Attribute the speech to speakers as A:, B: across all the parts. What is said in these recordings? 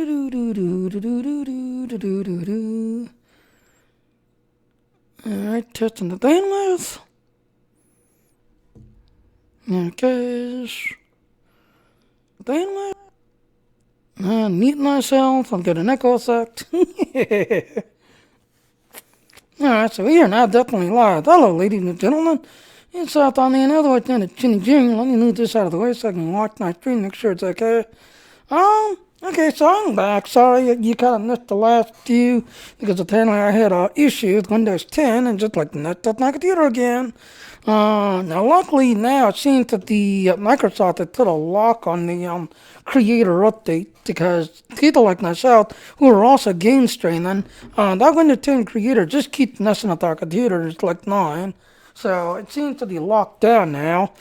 A: Alright, testing the bandwidth. Okay. Bandwidth. Mute myself. I'll get an echo effect. Alright, so we are now definitely live. Hello, ladies and gentlemen. It's South on the other way down to Chinny Jing. Let me move this out of the way so I can watch my stream, make sure it's okay. Okay, so I'm back. Sorry you kind of missed the last few because apparently I had an issue with Windows 10 and just like messed up my computer again. Now luckily now it seems that the Microsoft had put a lock on the creator update because people like myself who are also game streaming, that Windows 10 creator just keeps messing with our computers like mine. So it seems to be locked down now.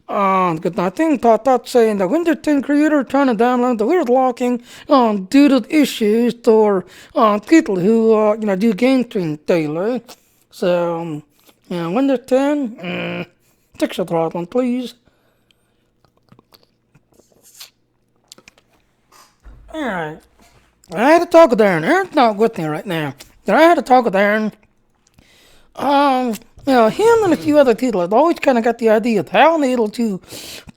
A: Because I think that's saying the Windows 10 creator trying to download the weird locking due to issues for people who do game stream daily. So Windows 10, fix the problem, please. Alright. I had to talk with Aaron. Aaron's not with me right now. But I had to talk with Aaron. Him and a few other people have always kind of got the idea of how they're able to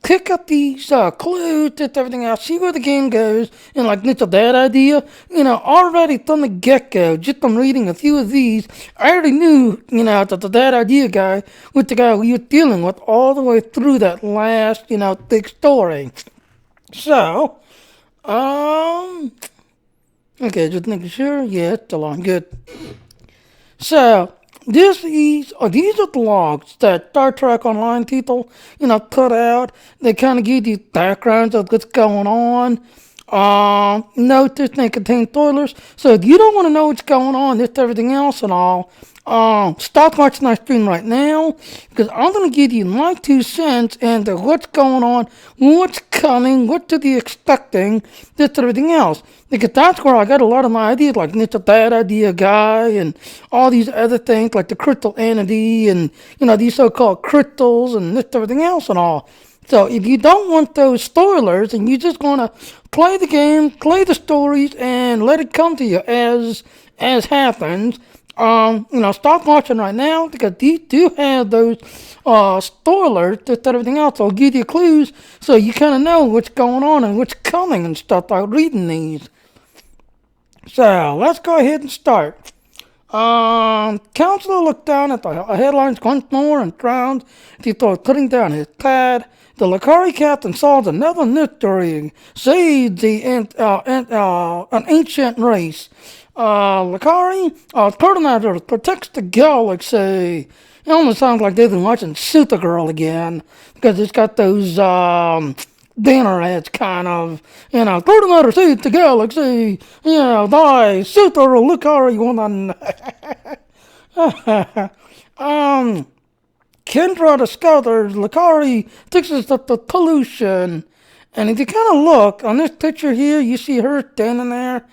A: pick up these clues and everything else, see where the game goes, and like it's a bad idea. Already from the get-go, just from reading a few of these, I already knew, that the bad idea guy was the guy we were dealing with all the way through that last, big story. So, okay, just making sure. Yeah, it's still on. Good. So, these are the logs that Star Trek Online people, put out. They kind of give you backgrounds of what's going on. Note this they contain spoilers. So if you don't want to know what's going on, just everything else and all, stop watching my stream right now because I'm going to give you my 2 cents into what's going on, what's coming, what to be expecting, just everything else. Because that's where I got a lot of my ideas, like it's a bad idea guy and all these other things like the crystal entity and, these so-called crystals and this everything else and all. So if you don't want those spoilers and you just want to play the game, play the stories, and let it come to you as happens, stop watching right now because these do have those spoilers, just everything else. I'll give you clues so you kind of know what's going on and what's coming and stuff by reading these. So let's go ahead and start. Counselor looked down at the headlines once more and frowned before putting down his pad. The Lakari captain solves another mystery, saves an ancient race. Lakari, Coordinator protects the galaxy. It almost sounds like they've been watching Supergirl again, because it's got those, banner ads kind of, Coordinator saves the galaxy, die, Super Lakari woman. Kendra discovers Lakari fixes up the pollution. And if you kind of look on this picture here, you see her standing there.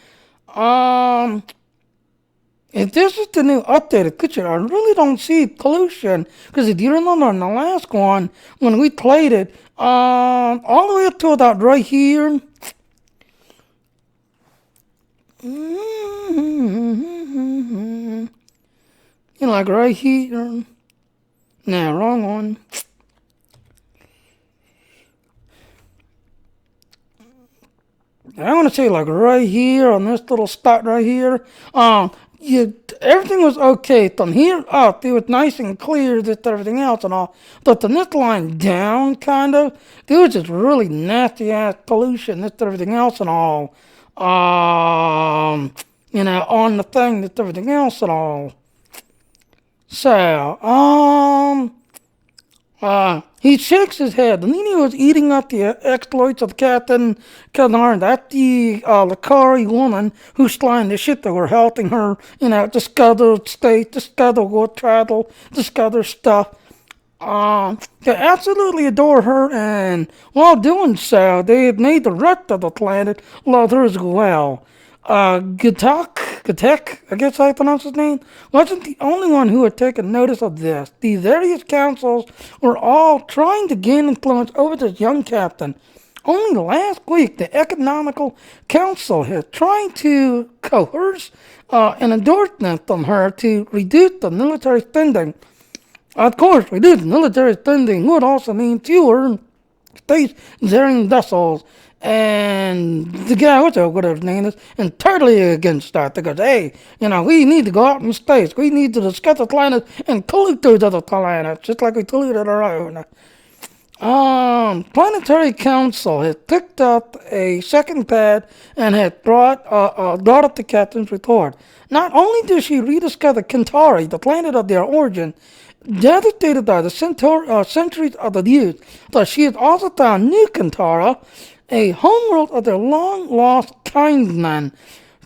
A: If this is the new updated picture, I really don't see pollution. Because if you remember in the last one, when we played it, all the way up to about right here. Like right here. No, wrong one. I want to say like right here on this little spot right here. Everything was okay from here up. It was nice and clear, just everything else and all. But the next line down, kind of, there was just really nasty ass pollution, just everything else and all. On the thing, just everything else and all. So, he shakes his head, and then he was eating up the exploits of Captain Kennard. That's the Lakari woman who's flying the ship that were helping her, discover state, discover world travel, discover stuff. They absolutely adore her, and while doing so, they had made the rest of the planet love her as well. Gatek, I guess I pronounce his name, wasn't the only one who had taken notice of this. The various councils were all trying to gain influence over this young captain. Only last week, the Economical Council has tried to coerce an endorsement from her to reduce the military spending. Of course, reduced military spending would also mean fewer space-faring vessels. And the guy, whatever his name is, entirely against that because, hey, we need to go out in space. We need to discuss the planets and pollute those other planets, just like we polluted our own. Planetary Council has picked up a second pad and has brought up the captain's report. Not only did she rediscover Kentari, the planet of their origin, devastated by the centuries of abuse, but she has also found New Kentara, a homeworld of their long-lost kindman.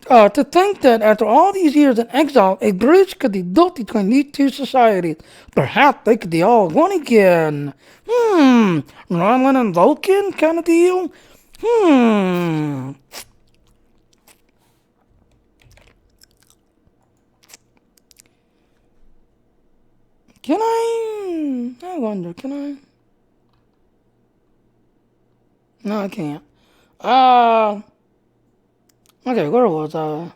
A: To think that after all these years in exile, a bridge could be built between these two societies. Perhaps they could be all one again. Romulan and Vulcan kind of deal? I wonder, can I? No, I can't. Okay, where was I?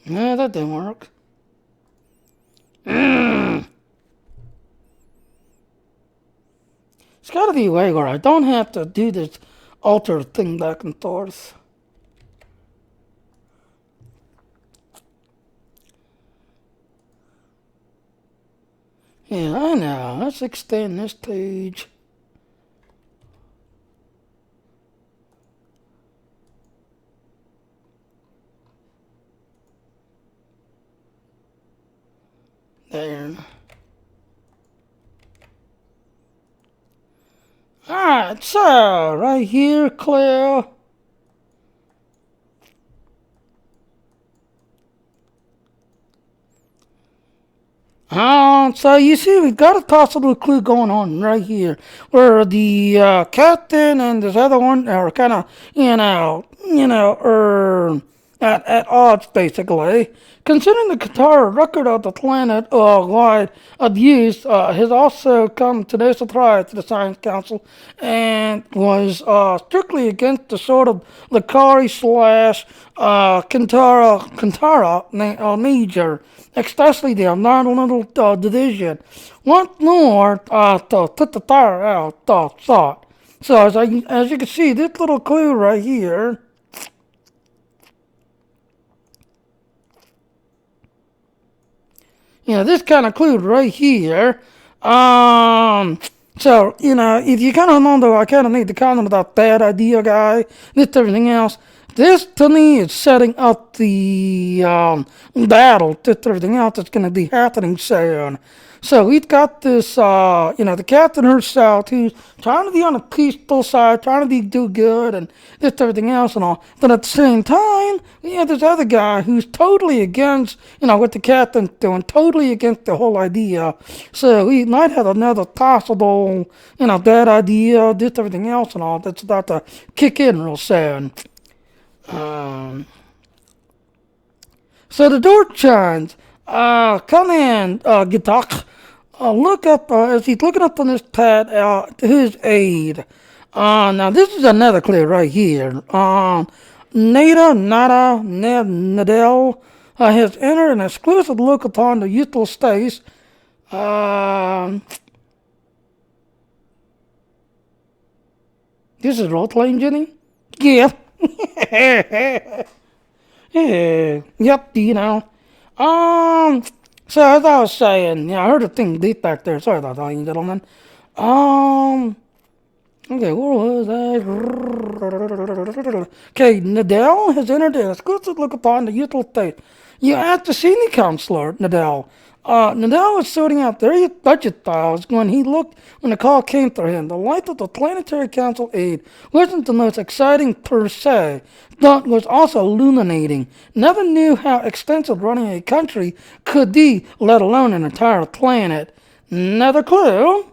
A: No, that didn't work. It's gotta be a way where I don't have to do this alter thing back and forth. Yeah, I know. Let's extend this page. There. Alright, so, right here, Claire. So you see, we've got a possible clue going on right here, where the captain and this other one are kind of, at odds basically. Considering the Qatar record of the planet wide abuse has also come to no surprise to the Science Council and was strictly against the sort of Lakari slash Kantara major, especially the environmental division. Once more, to put the fire out, thought. So as you can see, this little clue right here. This kind of clue right here. So, if you kind of know, I kind of need to comment about bad idea guy, this, everything else. This, to me, is setting up the battle, just everything else that's going to be happening soon. So we've got this, the captain herself who's trying to be on the peaceful side, trying to do good and just everything else and all. But at the same time, we have this other guy who's totally against, what the captain's doing, totally against the whole idea. So we might have another possible, bad idea, just everything else and all that's about to kick in real soon. So the door chimes. Come in, Gitak. Look up, as he's looking up on this pad, to his aide. Now this is another clue right here. Nadel has entered an exclusive look upon the youthful space. This is role-playing, Jenny? Yeah. Yep, So as I was saying, I heard a thing beep back there. Sorry about that, ladies and gentlemen. Okay, where was I? Okay, Nadal has entered an exclusive look upon the youthful state. You asked the senior counselor, Nadal. Nadal was sorting out various budget files when the call came to him. The life of the Planetary Council aide wasn't the most exciting per se, but was also illuminating. Never knew how extensive running a country could be, let alone an entire planet. Another clue.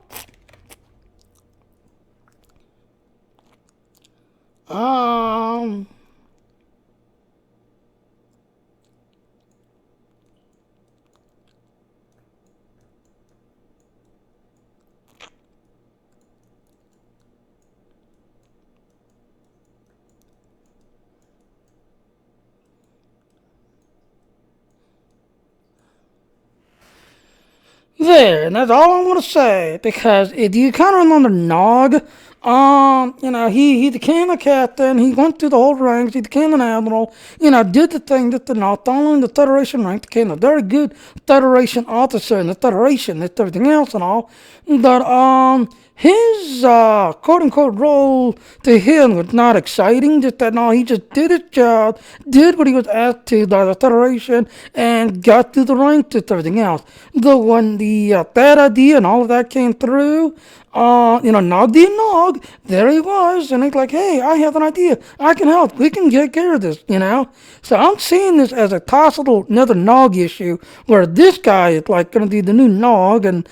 A: There, and that's all I want to say, because if you kind of remember Nog, he became a captain, he went through the whole ranks, he became an admiral, did the thing that not only in the Federation rank, became a very good Federation officer in the Federation, and everything else and all, but, his, quote unquote role to him was not exciting, just that no, he just did his job, did what he was asked to by the Federation, and got through the ranks and everything else. Though when the bad idea and all of that came through, Nog did Nog, there he was, and he's like, hey, I have an idea, I can help, we can take care of this. So I'm seeing this as a possible another Nog issue, where this guy is like going to be the new Nog, and,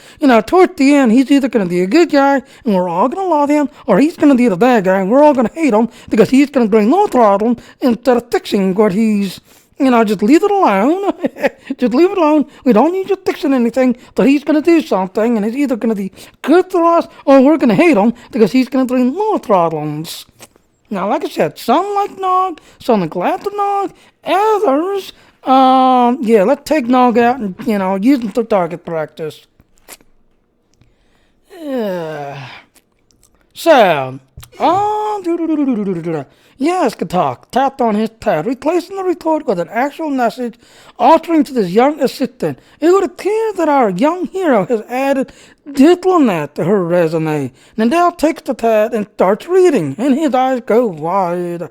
A: towards the end, he's either going to be a good guy, and we're all going to love him, or he's going to be the bad guy, and we're all going to hate him, because he's going to bring no problem instead of fixing what he's just leave it alone. Just leave it alone. We don't need you fixing anything, but he's going to do something, and it's either going to be good for us, or we're going to hate him, because he's going to bring more problems. Now, like I said, some like Nog, some are glad to Nog, others, let's take Nog out and, use him for target practice. So, yes, Katak tapped on his pad, replacing the report with an actual message altering to this young assistant. It would appear that our young hero has added diplomat to her resume. Nandel takes the pad and starts reading, and his eyes go wide.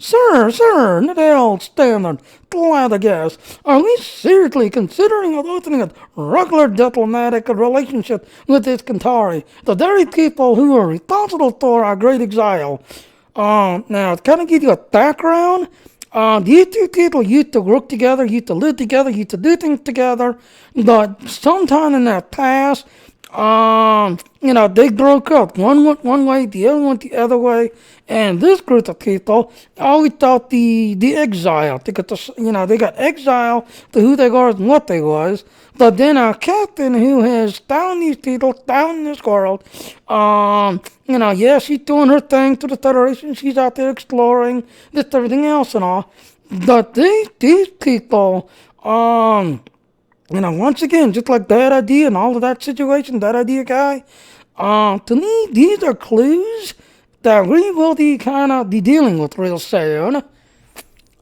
A: Sir, Nadell stammered, flabbergasted. Are we seriously considering opening a regular diplomatic relationship with this Kantari, the very people who are responsible for our great exile? Now, to kind of give you a background, these two people used to work together, used to live together, used to do things together, but sometime in their past, they broke up. One went one way, the other went the other way, and this group of people always thought the exile. They got exiled to who they were and what they was. But then our captain, who has found these people, found this world, she's doing her thing to the Federation. She's out there exploring, this, everything else and all. But these people, once again, just like Bad Idea and all of that situation, Bad Idea guy, to me, these are clues that we will be kind of be dealing with real soon.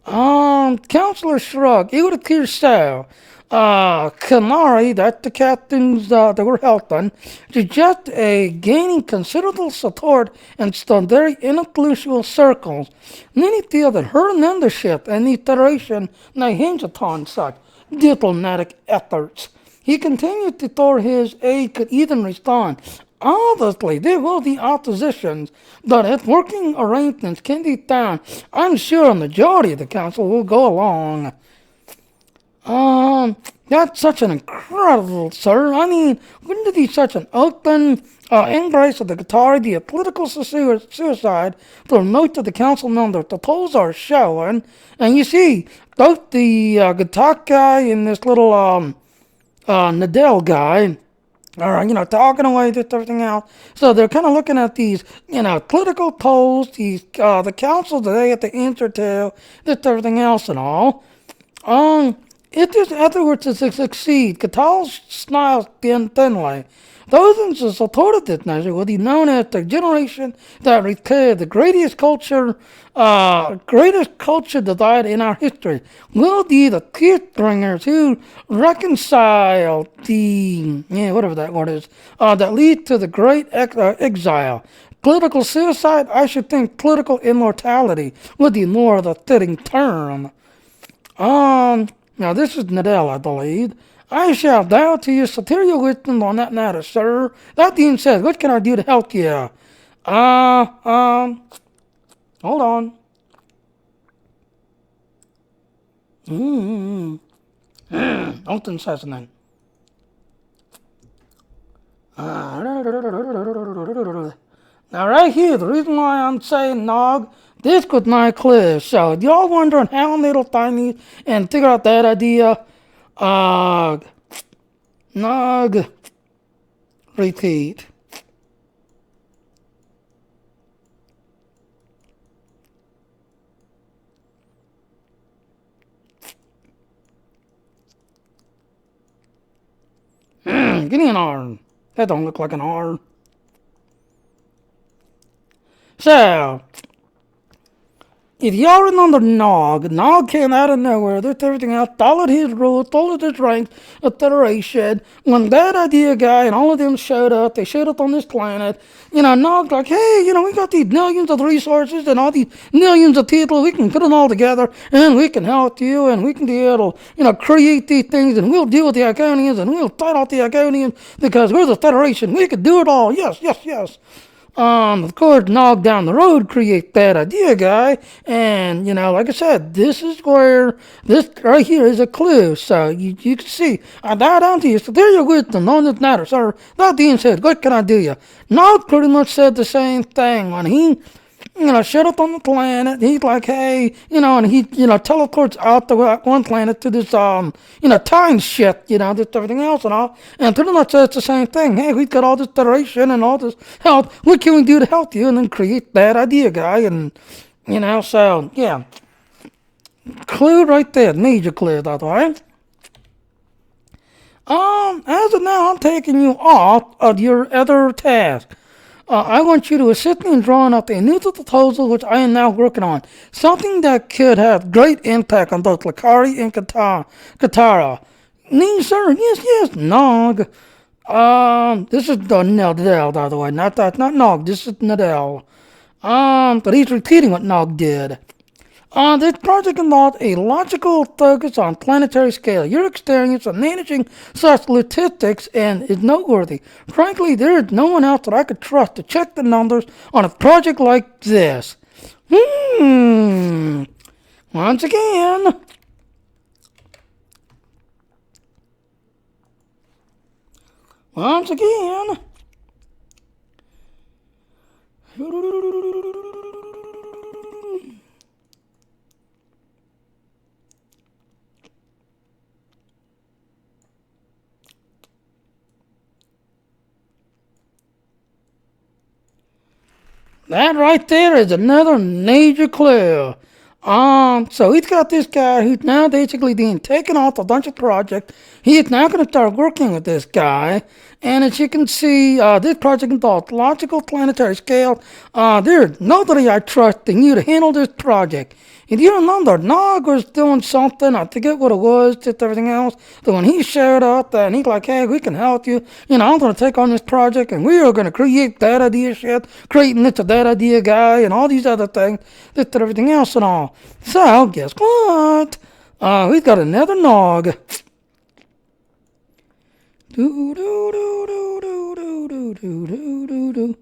A: Counselor Shrug, it would appear so. Kanari, that's the captains that were helping, just gaining considerable support in some very influential circles. Many feel that her membership in the Federation now hinge upon such diplomatic efforts. He continued to throw his aid could even respond. Obviously, there will be oppositions, but if working arrangements can be found, I'm sure a majority of the council will go along. That's such an incredible, sir. I mean, wouldn't it be such an open embrace of the guitar, the political suicide for most of the council members? The polls are showing, and you see, both the guitar guy and this little Nadell guy are, talking away, just everything else. So they're kind of looking at these, political polls, these, the council that they have to answer to, just everything else and all. If this effort to succeed, Catal's smiles thinly. Those who supported this measure will be known as the generation that repaired the greatest culture divide in our history. Will be the peace bringers who reconcile whatever that word is, that lead to the great exile. Political suicide, I should think political immortality would be more of the fitting term. Now this is Nadell, I believe. I shall bow to your superior wisdom on that matter, sir. That being said, what can I do to help you? Hold on. Don't say something. Now right here, the reason why I'm saying Nog, this was my clue. So if y'all wondering how little tiny and figure out that idea, Nog, repeat. Give me an R. That don't look like an R. So, if y'all remember Nog, Nog came out of nowhere, did everything else, followed his rules, followed his ranks of Federation. When that idea guy and all of them showed up, they showed up on this planet. Nog's like, hey, we got these millions of resources and all these millions of people. We can put them all together and we can help you and we can be able to, create these things and we'll deal with the Iconians and we'll fight off the Iconians because we're the Federation. We can do it all. Yes, yes, yes. Of course, Nog down the road create that idea guy, and like I said, this is where this right here is a clue. So you can see, I died down to you. So there your wisdom, none of matter, sir. That being said, what can I do you? Nog pretty much said the same thing when he shut up on the planet. He's like, hey, and he, teleports out the one planet to this, time shit, just everything else and all. And pretty much says the same thing. Hey, we've got all this federation and all this help. What can we do to help you? And then create that idea guy. And, so, yeah. Clue right there. Major clue, by the way. As of now, I'm taking you off of your other task. I want you to assist me in drawing up a new proposal which I am now working on. Something that could have great impact on both Lakari and Katara. Nee, sir, yes, Nog. This is Nadell, by the way. Not Nog, this is Nadell. But he's repeating what Nog did. This project involved a logical focus on planetary scale. Your experience of managing such statistics is noteworthy. Frankly, there is no one else that I could trust to check the numbers on a project like this. Once again. That right there is another major clue. So he's got this guy who's now basically being taken off a bunch of projects. He is now going to start working with this guy. And as you can see, this project involves logical planetary scale. There's nobody I trust in you to handle this project. If you remember, Nog was doing something, I forget what it was, just everything else. But when he showed up and he's like, hey, we can help you. I'm going to take on this project and we are going to create that idea shit, creating this that idea guy and all these other things, this and everything else and all. So, guess what? We've got another Nog. Do do do do do do do do do do.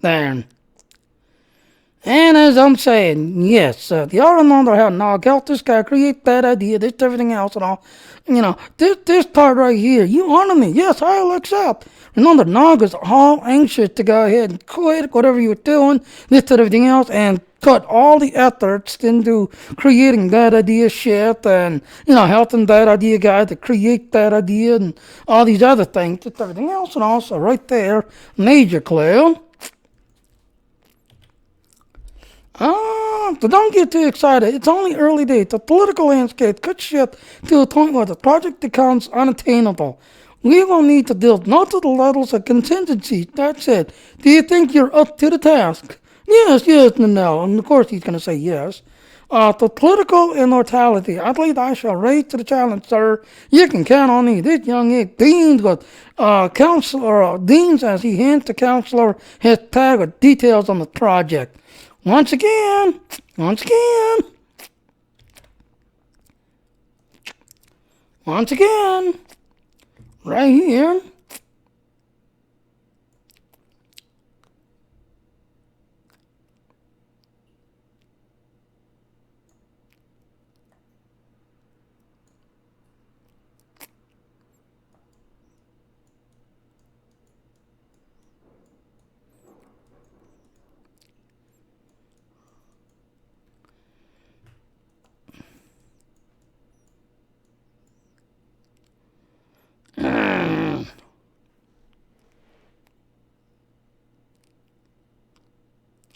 A: There. And as I'm saying, yes, y'all remember how Nog helped this guy create that idea, this, everything else and all. This part right here, you honor me. Yes, I'll accept. Remember, Nog was all anxious to go ahead and quit whatever you were doing, this and everything else, and put all the efforts into creating that idea shit and, helping that idea guy to create that idea and all these other things, just everything else and all. So right there, major clue. So don't get too excited. It's only early days. The political landscape could shift to a point where the project becomes unattainable. We will need to build multiple levels of contingency. That's it. Do you think you're up to the task? Yes, no. And of course he's going to say yes. The political immortality. I believe I shall raise to the challenge, sir. You can count on me. This young egg deans with counselor deans as he hands the counselor his tag with details on the project. Once again, right here.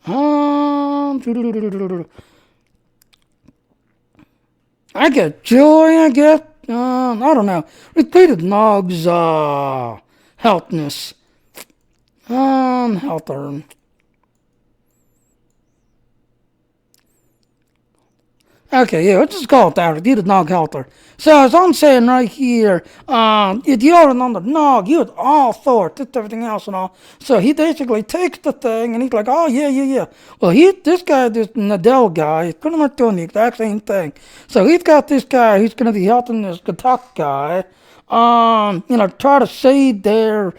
A: I get joy, I get, I don't know. Repeated Nog's, healthness. Health earn. Okay, yeah, let's just call it that. Repeated Nog Helter. So as I'm saying right here, if you're on the Nog, you're all for it, just everything else and all. So he basically takes the thing and he's like, oh yeah. Well, this guy, this Nadell guy, is pretty much doing the exact same thing. So he's got this guy, he's going to be helping this Gatak guy, try to save their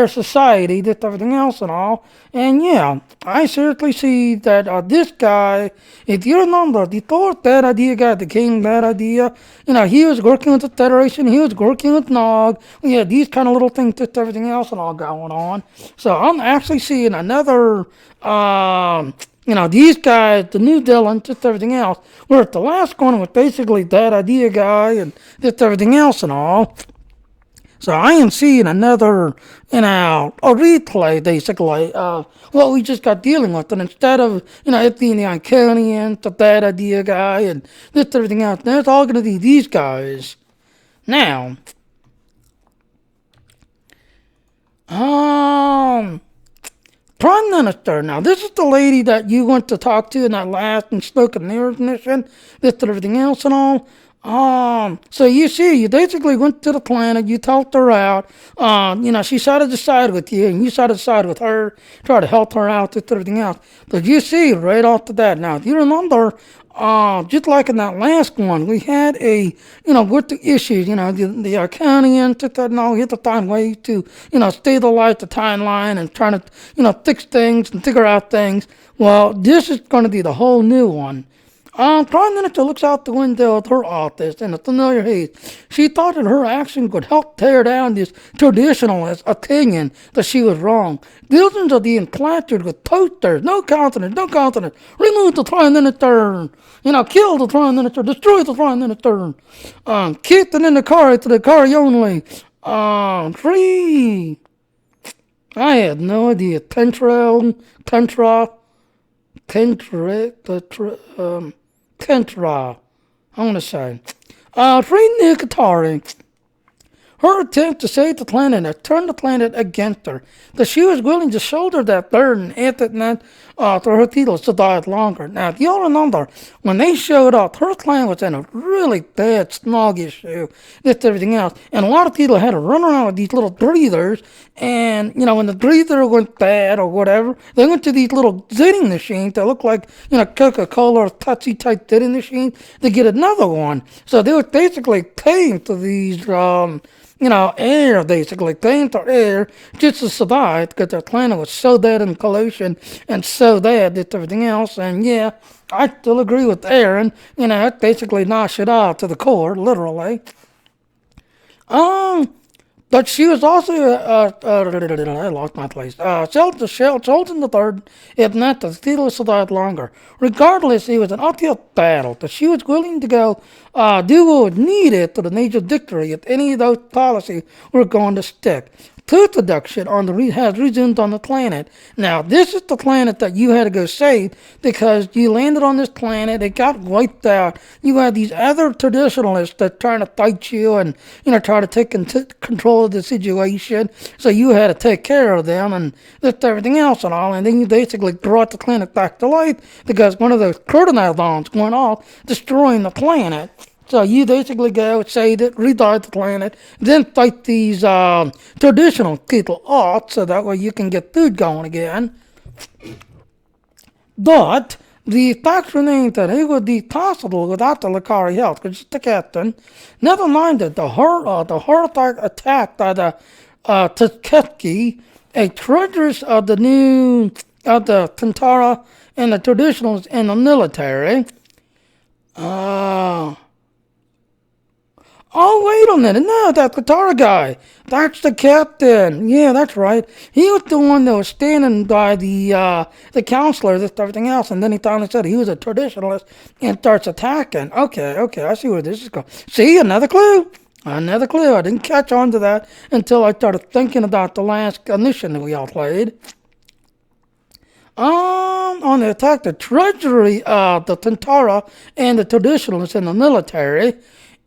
A: society, just everything else and all. And yeah, I seriously see that this guy, if you remember, the Thor bad idea guy, the King bad idea, he was working with the Federation, he was working with Nog, we had these kind of little things, just everything else and all going on. So I'm actually seeing another, these guys, the new Dylan, just everything else, where the last one was basically that idea guy and just everything else and all. So I am seeing another, a replay basically of what we just got dealing with. And instead of, it being the Iconian, the bad idea guy, and this everything else, now it's all going to be these guys. Now, Prime Minister. Now, this is the lady that you went to talk to in that last and spoken mirrors mission, this and everything else and all. So you see, you basically went to the planet, you talked her out, she decided to side with you, and you decided to side with her, try to help her out, with everything else. But you see, right off the bat, now, if you remember, just like in that last one, we had with the issues, the Arcanian, hit the time way to, stabilize the timeline and trying to, fix things and figure out things. Well, this is going to be the whole new one. Prime Minister looks out the window of her office in a familiar haze. She thought that her action could help tear down this traditionalist opinion that she was wrong. Buildings are being plastered with posters. No continent. Remove the Prime Minister. Kill the Prime Minister. Destroy the Prime Minister. Keep it in the car to the car only. Free. I had no idea. Kentra, I want to say. Free Nicotari. Her attempt to save the planet had turned the planet against her. That she was willing to shoulder that burden if it meant for her people to die longer. Now, if you'll remember, when they showed up, her planet was in a really bad smog issue, this everything else. And a lot of people had to run around with these little breathers. And, when the breather went bad or whatever, they went to these little zitting machines that look like, Coca-Cola or Pepsi type zitting machines to get another one. So they were basically paying for these, air basically, paying for air just to survive because their planet was so bad in pollution and so bad that everything else. And yeah, I still agree with Aaron. It basically knocks it out to the core, literally. But she was also, I lost my place. Sultan III, if not the Theodore survived longer. Regardless, it was an uphill battle, but she was willing to go do what was needed to the major victory if any of those policies were going to stick. Food production has resumed on the planet. Now, this is the planet that you had to go save because you landed on this planet. It got wiped out. You had these other traditionalists that trying to fight you and, try to take control of the situation. So you had to take care of them and just everything else and all. And then you basically brought the planet back to life because one of those crocodile bombs went off, destroying the planet. So you basically go, save it, redive the planet, then fight these traditional people off so that way you can get food going again. But the fact remains that it would be possible without the Lakari help, because it's the captain. Never mind that the horrific attack by the Tuskegee, a treacherous of the Tantara and the traditionals in the military. Oh, wait a minute. No, that Katara guy. That's the captain. Yeah, that's right. He was the one that was standing by the counselor, this everything else, and then he finally said he was a traditionalist and starts attacking. Okay, I see where this is going. See, another clue. I didn't catch on to that until I started thinking about the last mission that we all played. On the attack, the treasury of the Tantara and the traditionalists in the military.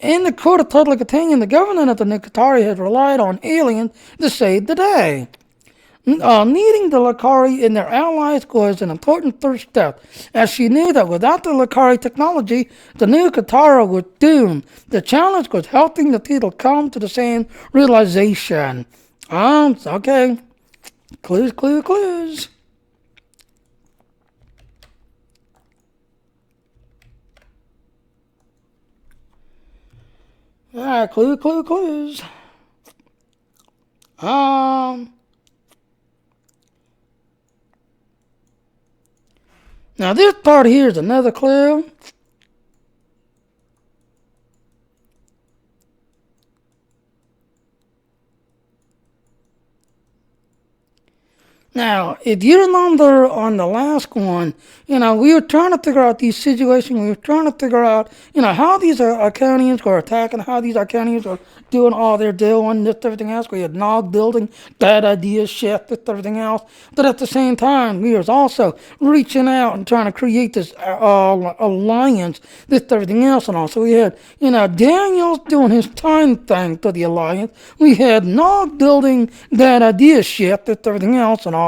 A: In the court of total opinion, the government of the Nikatari had relied on aliens to save the day. Needing the Lakari and their allies was an important first step, as she knew that without the Lakari technology, the new Katara was doomed. The challenge was helping the people come to the same realization. Okay. Clues, clues, clues. Alright, clue, clue, clues. Now this part here is another clue. Now, if you remember on the last one, we were trying to figure out these situations. We were trying to figure out, how these Arcanians were attacking, how these Arcanians were doing all they're doing, this, everything else. We had Nog building, bad ideas, shit, this, everything else. But at the same time, we was also reaching out and trying to create this alliance, this, everything else and all. So we had, Daniels doing his time thing to the alliance. We had Nog building bad idea shit, this, everything else and all.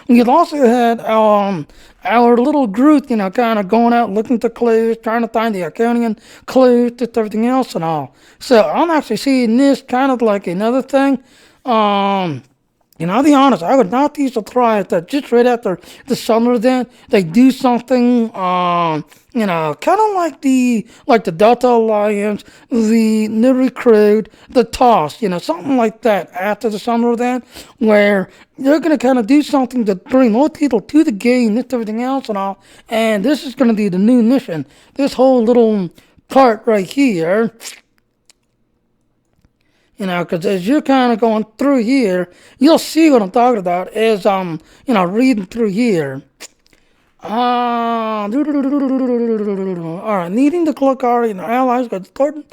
A: We also had our little group, kind of going out looking for clues, trying to find the Arcanian clues, just everything else and all. So I'm actually seeing this kind of like another thing. I'll be honest, I would not be surprised that just right after the summer event, they do something, kind of like the Delta Alliance, the New Recruit, the Toss, something like that after the summer event, where they're going to kind of do something to bring more people to the game, this, everything else and all, and this is going to be the new mission. This whole little part right here, because as you're kind of going through here, you'll see what I'm talking about as reading through here. Alright, needing the Lakari and their allies got third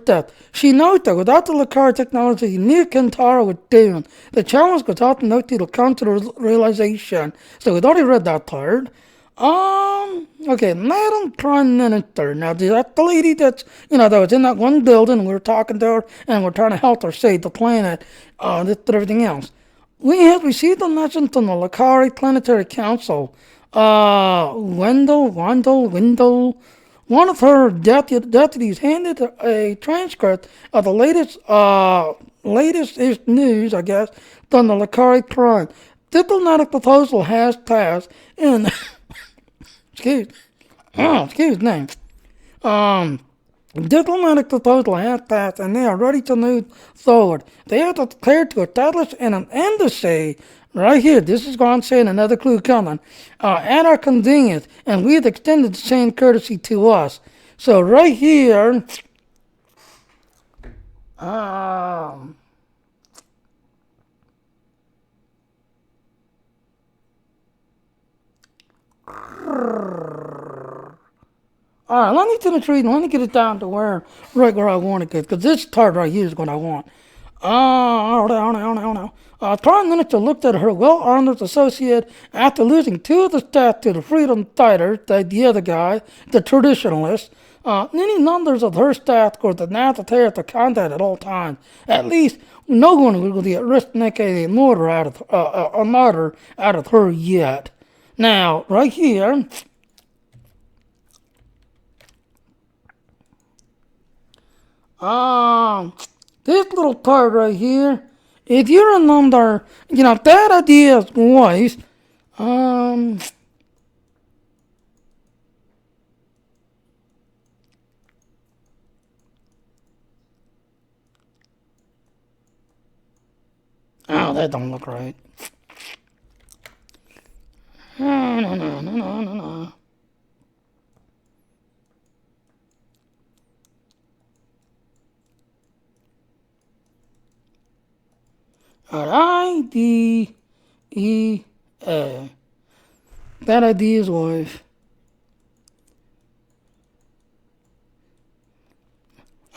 A: step. She knows that without the Lakari technology, near Kantara was doomed. The challenge was helping those people come to the realization. So we'd already read that part. Okay, Madam Prime Minister. Now, that's the lady that was in that one building. We were talking to her, and we're trying to help her save the planet, this and everything else. We have received a message from the Lakari Planetary Council. Wendell, one of her deputies handed a transcript of the latest news, I guess, from the Lakari Prime. Diplomatic proposal has passed, and excuse me. Diplomatic proposal has passed, and they are ready to move forward. They have declared to establish an embassy right here. This is going to say another clue coming. At our convenience, and we have extended the same courtesy to us. So right here, Alright, let me finish reading. Let me get it down to where I want it, because this part right here is what I want. Prime Minister looked at her well-armed associate after losing two of the staff to the freedom fighters, the other guy, the traditionalist. Many numbers of her staff were now prepared to contact at all times. At least no one will be at risk making a martyr out of her yet. Now, right here, this little part right here, if you remember, that idea's voice, oh, that don't look right. No. IDEA. That idea's voice.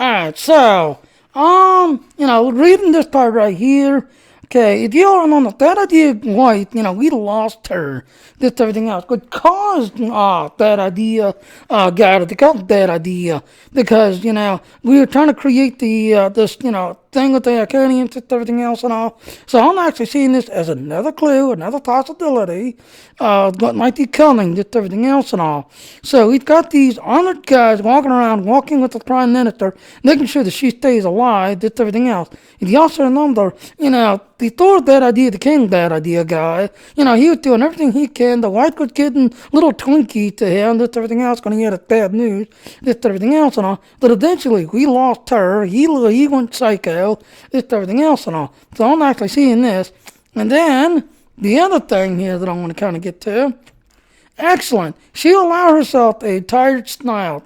A: Alright, so, reading this part right here, Okay, if you all remember that idea, White, we lost her. This everything else. What caused that idea, got it. Got that idea because we were trying to create the this thing with the Arcanians and everything else and all. So I'm actually seeing this as another clue, another possibility, what might be coming, just everything else and all. So we've got these armored guys walking around, walking with the Prime Minister, making sure that she stays alive, just everything else. If you also remember, the Thor bad idea, the King bad idea guy, he was doing everything he can. The wife was getting little Twinkie to him, just everything else when he had a bad news, just everything else and all. But eventually we lost her. He went psycho, just everything else and all. So I'm actually seeing this. And then the other thing here that I want to kind of get to. Excellent. She allowed herself a tired snout.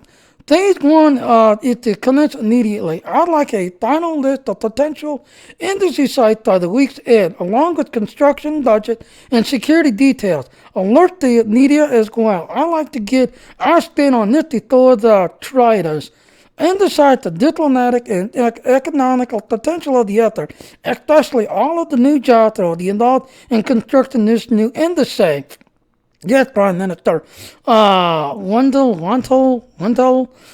A: Phase one is to commence immediately. I'd like a final list of potential industry sites by the week's end, along with construction budget and security details. Alert the media as well. I'd like to get our spin on this before the traders. And decide the diplomatic and economical potential of the other, especially all of the new jobs that will be involved in constructing this new industry. Yes, Prime Minister. Wendell,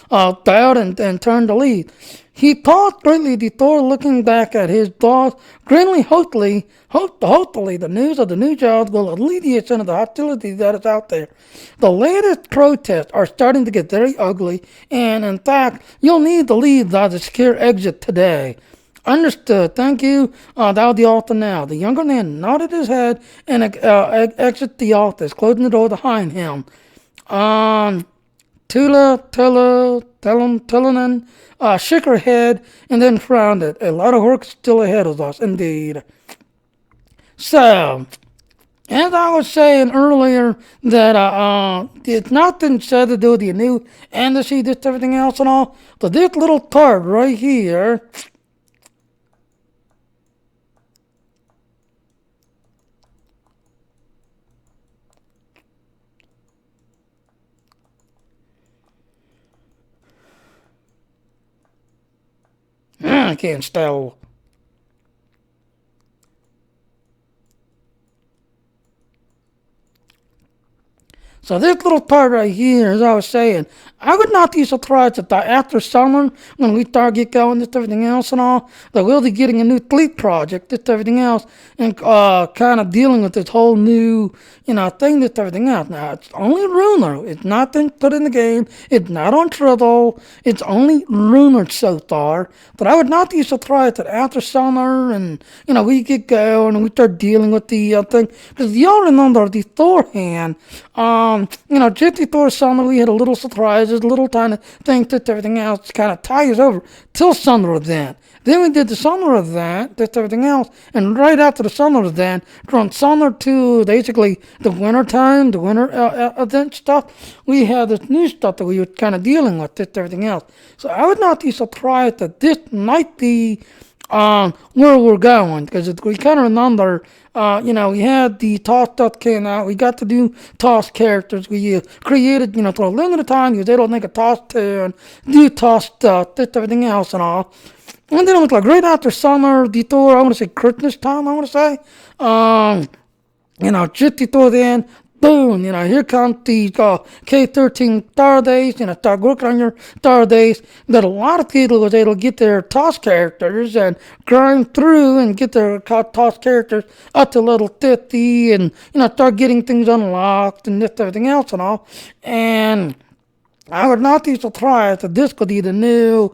A: bowed and turned to leave. He paused greatly before looking back at his boss, grimly hopefully the news of the new jobs will alleviate some of the hostility that is out there. The latest protests are starting to get very ugly, and in fact, you'll need to leave by the secure exit today. Understood. Thank you. That'll be all for now. The younger man nodded his head and exited the office, closing the door behind him. Tulanen shook her head and then frowned. A lot of work still ahead of us, indeed. So, as I was saying earlier, that it's nothing said to do with the new embassy, this everything else and all, but this little card right here. I can't spell. So this little part right here, as I was saying, I would not be surprised if after summer, when we start get going, just everything else and all, that we'll be getting a new fleet project, just everything else, and kind of dealing with this whole new, thing, just everything else. Now, it's only rumor. It's not been put in the game. It's not on Triple. It's only rumored so far. But I would not be surprised that after summer and, we get going and we start dealing with the thing. Because y'all remember beforehand, just before summer, we had a little surprises, little tiny things that everything else kind of ties over till summer event. Then we did the summer event, that's everything else, and right after the summer event, from summer to basically the winter time, the winter event stuff, we had this new stuff that we were kind of dealing with, that's everything else. So I would not be surprised that this might be where we're going, because we kind of remember, we had the TOS stuff came out, we got to do TOS characters, we created, for a limited time, you was able to make a TOS 2 and do TOS stuff, this, everything else and all. And then it was like right after summer, before, I want to say Christmas time, I want to say, just before then, boom, here comes the K-13 star days, start working on your star days, that a lot of people was able to get their TOS characters and grind through and get their TOS characters up to level 50 and, start getting things unlocked and this, everything else and all. And I would not be surprised if this could be the new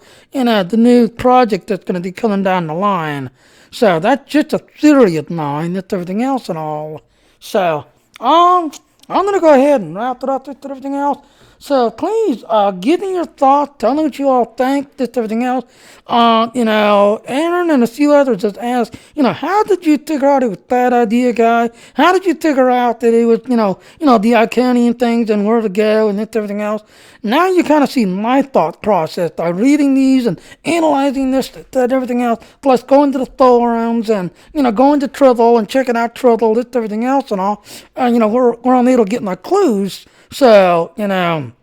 A: project that's going to be coming down the line. So that's just a theory of mine, that's everything else and all. So, I'm going to go ahead and wrap it up with everything else. So please, give me your thoughts. Tell me what you all think, this, everything else. Aaron and a few others just asked, how did you figure out it was that idea, guy? How did you figure out that it was, the Iconian things and where to go and this, everything else? Now you kind of see my thought process by reading these and analyzing this, that, everything else, plus going to the forums and, going to Triple and checking out Triple, this, everything else and all. Where I'm able to get my clues. So, and I'm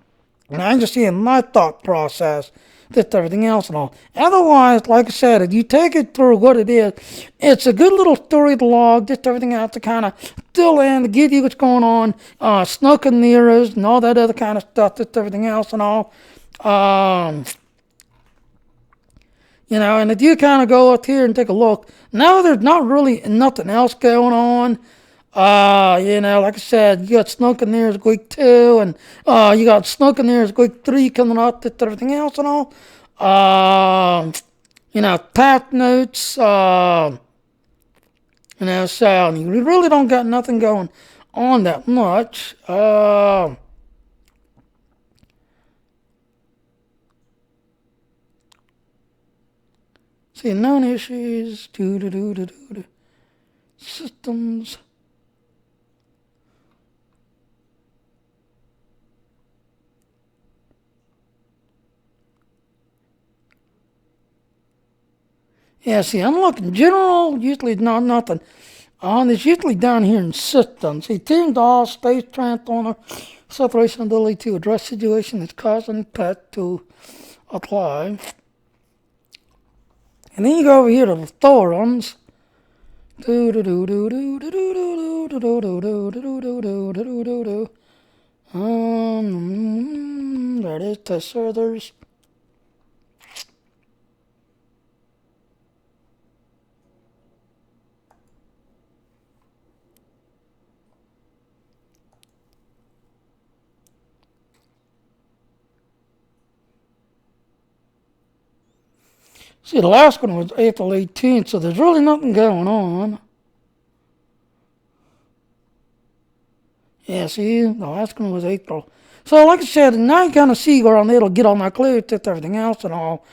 A: just seeing my thought process. just everything else and all. Otherwise, like I said, if you take it through what it is, it's a good little story to log, just everything else to kind of fill in, to give you what's going on, snook and mirrors and all that other kind of stuff, just everything else and all. And if you kind of go up here and take a look, now there's not really nothing else going on. Like I said, you got Snook in there as week 2, and you got Snook in there as week 3 coming up, just everything else and all. Path notes, so you really don't got nothing going on that much. See, known issues, systems. Yeah, see, I'm looking general, usually not nothing. It's usually down here in systems. See, teams all space transformer, separation ability to address situation that's causing pet to apply. And then you go over here to the forums. There it is, test servers. See, the last one was April 18th, so there's really nothing going on. Yeah, see, the last one was April. So, like I said, now you kind of see where it'll get on my clue, just everything else and all.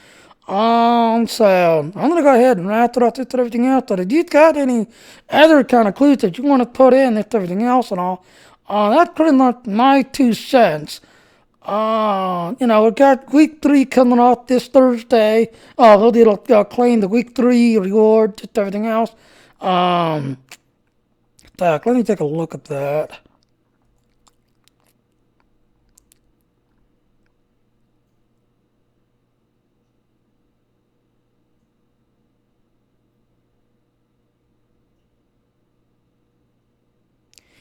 A: So I'm going to go ahead and wrap it up, just everything else. But if you've got any other kind of clues that you want to put in, just everything else and all, that's pretty much my 2 cents. We've got week 3 coming up this Thursday. It'll claim the week 3 reward, just everything else. Let me take a look at that.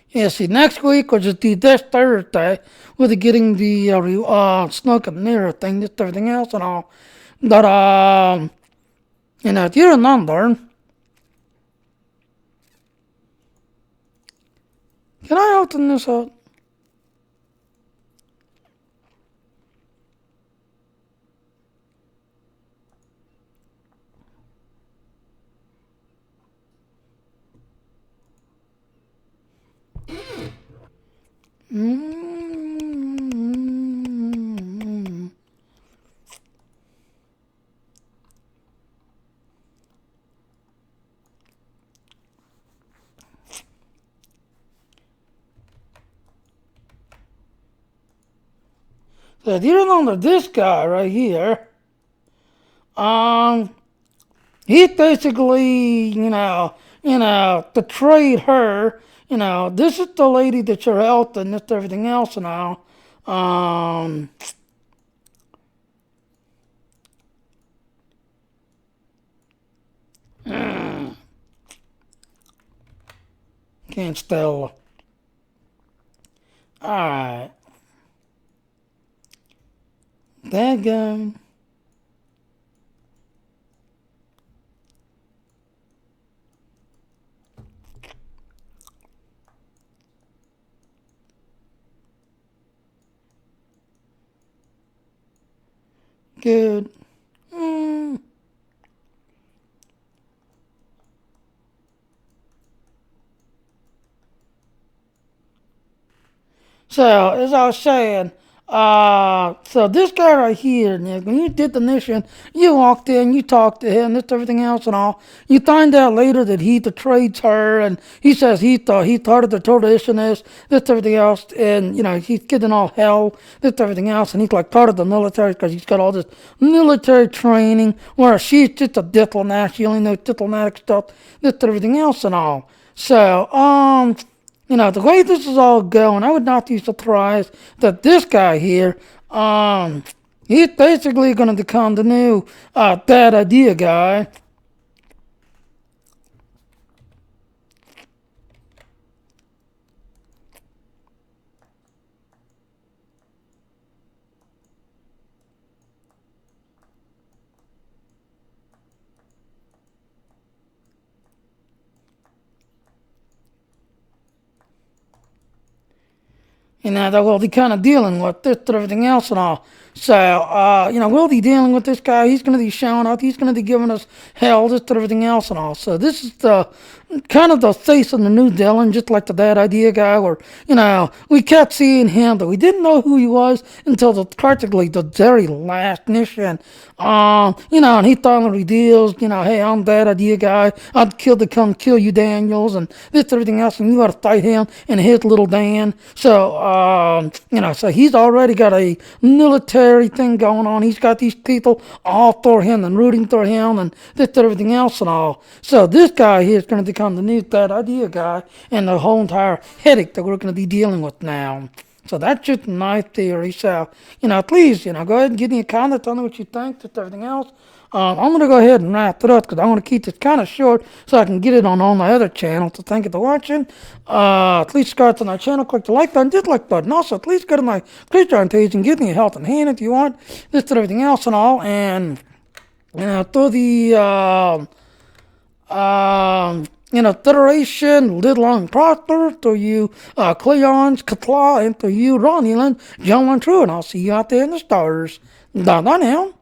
A: Yeah, see, next week, which is this Thursday, we'll be getting the Snook and Mirror thing, just everything else and all. But, if you remember, can I open this up? So if you remember this guy right here, he basically, to trade her, this is the lady that you're helping, just everything else now. Can't spell. Alright. That guy. Good. So, as I was saying, so this guy right here, Nick, when you did the mission, you walked in, you talked to him, this everything else and all. You find out later that he trades her, and he says he thought of the tradition is this everything else, and he's getting all hell, this everything else, and he's like part of the military because he's got all this military training. Whereas she's just a diplomat, she only knows diplomatic stuff, this everything else and all. So, the way this is all going, I would not be surprised that this guy here, He's basically going to become the new bad idea guy. You know, that will be kind of dealing with this and everything else and all. So, we'll be dealing with this guy. He's going to be showing up. He's going to be giving us hell, this and everything else and all. So, this is the kind of the face of the new Dylan, just like the bad idea guy, where, we kept seeing him, but we didn't know who he was until practically the very last mission. And he finally reveals, hey, I'm bad idea guy. I'd come kill you, Daniels, and this and everything else, and you got to fight him and his little Dan. So, so he's already got a military thing going on. He's got these people all for him and rooting for him and this and everything else and all. So this guy here is going to become the new bad idea guy and the whole entire headache that we're going to be dealing with now. So that's just my theory. So, please, go ahead and give me a comment. Tell me what you think, just everything else. I'm going to go ahead and wrap it up because I want to keep this kind of short so I can get it on all my other channels. So thank you for watching. Please subscribe to my channel. Click the like button, dislike button. Also, please go to my Patreon page and give me a helping hand if you want. This and everything else and all. And, through the... Federation, live long and prosper, to you, Cleons, Katla, and to you, Romulan, John True, and I'll see you out there in the stars. Bye now.